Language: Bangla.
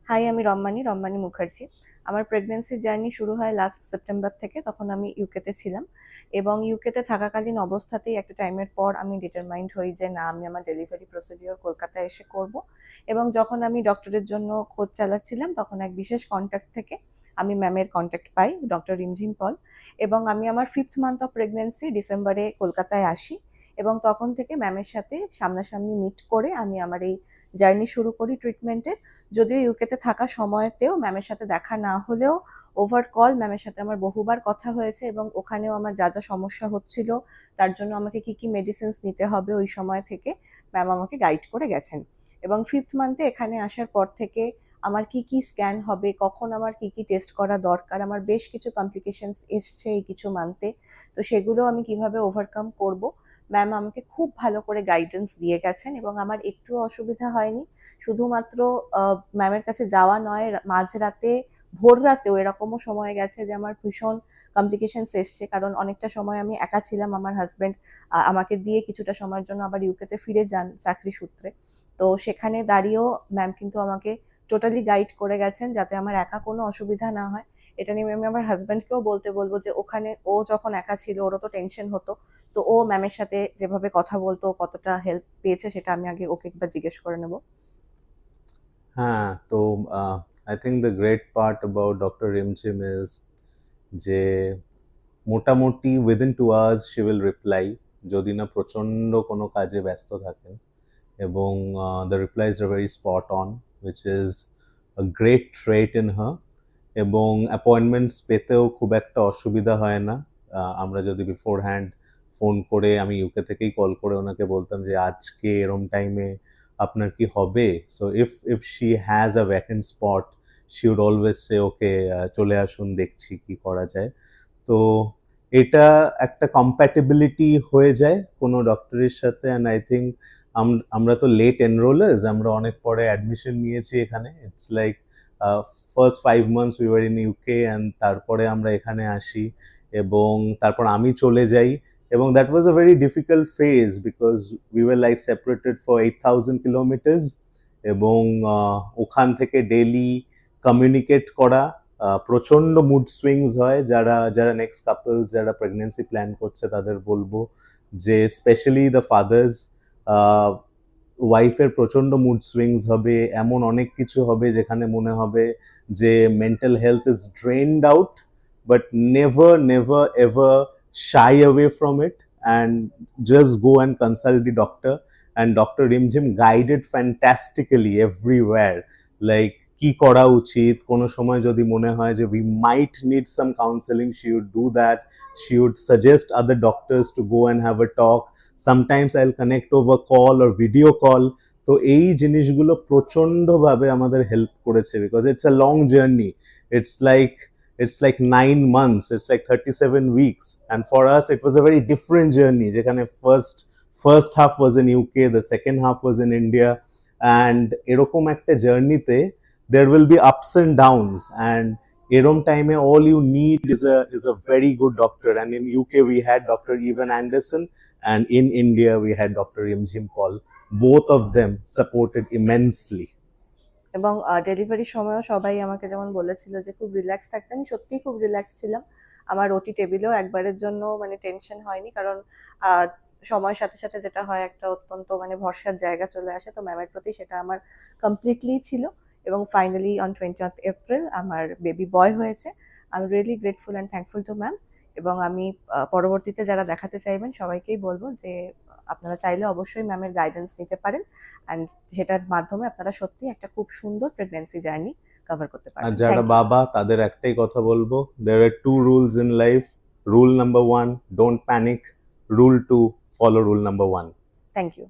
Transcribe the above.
হাই, আমি রম্মানী মুখার্জি। আমার প্রেগন্যান্সি জার্নি শুরু হয় লাস্ট সেপ্টেম্বর থেকে। তখন আমি ইউকেতে ছিলাম এবং ইউকেতে থাকাকালীন অবস্থাতেই একটা টাইমের পর আমি ডিটারমাইন্ড হই যে না, আমি আমার ডেলিভারি প্রসিডিওর কলকাতায় এসে করব। এবং যখন আমি ডক্টরের জন্য খোঁজ চালাচ্ছিলাম তখন এক বিশেষ কন্ট্যাক্ট থেকে আমি ম্যামের কন্ট্যাক্ট পাই, ডক্টর রিমঝিম পল। এবং আমি আমার 5th মান্থ অফ প্রেগন্যান্সি ডিসেম্বরে কলকাতায় আসি এবং তখন থেকে ম্যামের সাথে সামনাসামনি মিট করে আমি আমার এই জার্নি শুরু করি ট্রিটমেন্টের। যদিও ইউকেতে থাকা সময়তেও ম্যামের সাথে দেখা না হলেও ওভার কল ম্যামের সাথে আমার বহুবার কথা হয়েছে এবং ওখানেও আমার যা যা সমস্যা হচ্ছিল তার জন্য আমাকে কি কি মেডিসিনস নিতে হবে ওই সময় থেকে ম্যাম আমাকে গাইড করে গেছেন। এবং 5th মান্থে এখানে আসার পর থেকে আমার কি কি স্ক্যান হবে, কখন আমার কি কি টেস্ট করা দরকার, আমার বেশ কিছু কমপ্লিকেশনস এসছে এই কিছু মান্থে। তো সেগুলো আমি কিভাবে ওভারকাম করব, ম্যাম আমাকে খুব ভালো করে গাইডেন্স দিয়ে গেছেন এবং আমার একটু অসুবিধা হয়নি। শুধুমাত্র ম্যামের কাছে যাওয়া নয়, মাঝরাতে ভোর রাতেও এরকমও সময় গেছে যে আমার ভীষণ কমপ্লিকেশনস এসছে, কারণ অনেকটা সময় আমি একা ছিলাম। আমার হাজবেন্ড আমাকে দিয়ে কিছুটা সময়ের জন্য আবার ইউকেতে ফিরে যান চাকরি সূত্রে। তো সেখানে দাঁড়িয়েও ম্যাম কিন্তু আমাকে টোটালি গাইড করে গেছেন যাতে আমার একা কোনো অসুবিধা না হয়। এটা নিয়ে আমি আমার হাজব্যান্ডকেও বলতে বলবো যে ওখানে ও যখন একা ছিল ওরও তো টেনশন হতো। তো ও ম্যামের সাথে যেভাবে কথা বলতো, কতটা হেল্প পেয়েছে সেটা আমি আগে ওকে একবার জিজ্ঞেস করে নেবো। হ্যাঁ, তো I think the great part about doctor Rimjhim is যে মোটামুটি within 2 hours she will reply, যদি না প্রচণ্ড কোনো কাজে ব্যস্ত থাকেন। এবং the replies are very spot on, which is a great trait in her. এবং অ্যাপয়েন্টমেন্টস পেতেও খুব একটা অসুবিধা হয় না। আমরা যদি বিফোর হ্যান্ড ফোন করে, আমি ইউকে থেকেই কল করে ওনাকে বলতাম যে আজকে এরম টাইমে আপনার কি হবে, so if she has a vacant spot she would always say okay চলে আসুন, দেখছি কি করা যায়। তো এটা একটা কম্প্যাটিবিলিটি হয়ে যায় কোনো ডক্টরের সাথে। অ্যান্ড আই থিঙ্ক আমরা তো লেট এনরোলার্স, আমরা অনেক পরে অ্যাডমিশন নিয়েছি এখানে। It's like first 5 months we were in UK, and তারপরে আমরা এখানে আসি এবং তারপর আমি চলে যাই। এবং that was a very difficult phase because we were like separated for 8,000 kilometres. এবং ওখান থেকে ডেলি কমিউনিকেট করা, প্রচন্ড মুড সুইংস হয়। যারা যারা নেক্সট কাপলস যারা প্রেগনেন্সি প্ল্যান করছে তাদের বলবো যে স্পেশালি দ্য ফাদার্স, ওয়াইফের প্রচন্ড মুড সুইংস হবে, এমন অনেক কিছু হবে যেখানে মনে হবে যে mental health is drained out, but never never ever shy away from it and just go and consult the doctor. And Dr. Rimjim guided fantastically everywhere, like কি করা উচিত, কোনো সময় যদি মনে হয় যে we might need some counseling, she would do that. She would suggest other doctors to go and have a talk. Sometimes I'll connect over call or video call. তো এই জিনিসগুলো প্রচন্ডভাবে আমাদের হেল্প করেছে because it's a long journey. It's like it's like 9 months, it's like 37 weeks, and for us it was a very different journey যেখানে first half was in UK, the second half was in India. And এরকম একটা জার্নিতে there will be ups and downs, and এরম টাইমে all you need is a very good doctor. And in UK we had Dr. Evan Anderson, and in India we had Dr. Rimjim Paul. Both of them supported immensely. এবং ডেলিভারির সময়ও সবাই আমাকে যেমন বলেছিল যে খুব রিল্যাক্স থাকতে, আমি সত্যিই খুব রিল্যাক্স ছিলাম। আমার ওটি টেবিলেও একবারের জন্য মানে টেনশন হয়নি, কারণ আহ, সময়ের সাথে সাথে যেটা হয় একটা অত্যন্ত মানে ভরসার জায়গা চলে আসে, তো ম্যামের প্রতি সেটা আমার কমপ্লিটলি ছিল। এবং ফাইনালি অন 20th এপ্রিল আমার বেবি বয় হয়েছে। I am really grateful and thankful to ma'am. এবং আমি পরবর্তীতে যারা দেখাতে চাইবেন সবাইকেই বলবো যে আপনারা চাইলে অবশ্যই ম্যামের গাইডেন্স নিতে পারেন, অ্যান্ড সেটার মাধ্যমে আপনারা সত্যি একটা খুব সুন্দর প্রেগন্যান্সি জার্নি কভার করতে আর পারবেন। যারা থ্যাংক ইউ। বাবা তাদের একটাই কথা বলবো, there are two rules in life. Rule number 1, don't panic. Rule 2, follow rule number 1. Thank you.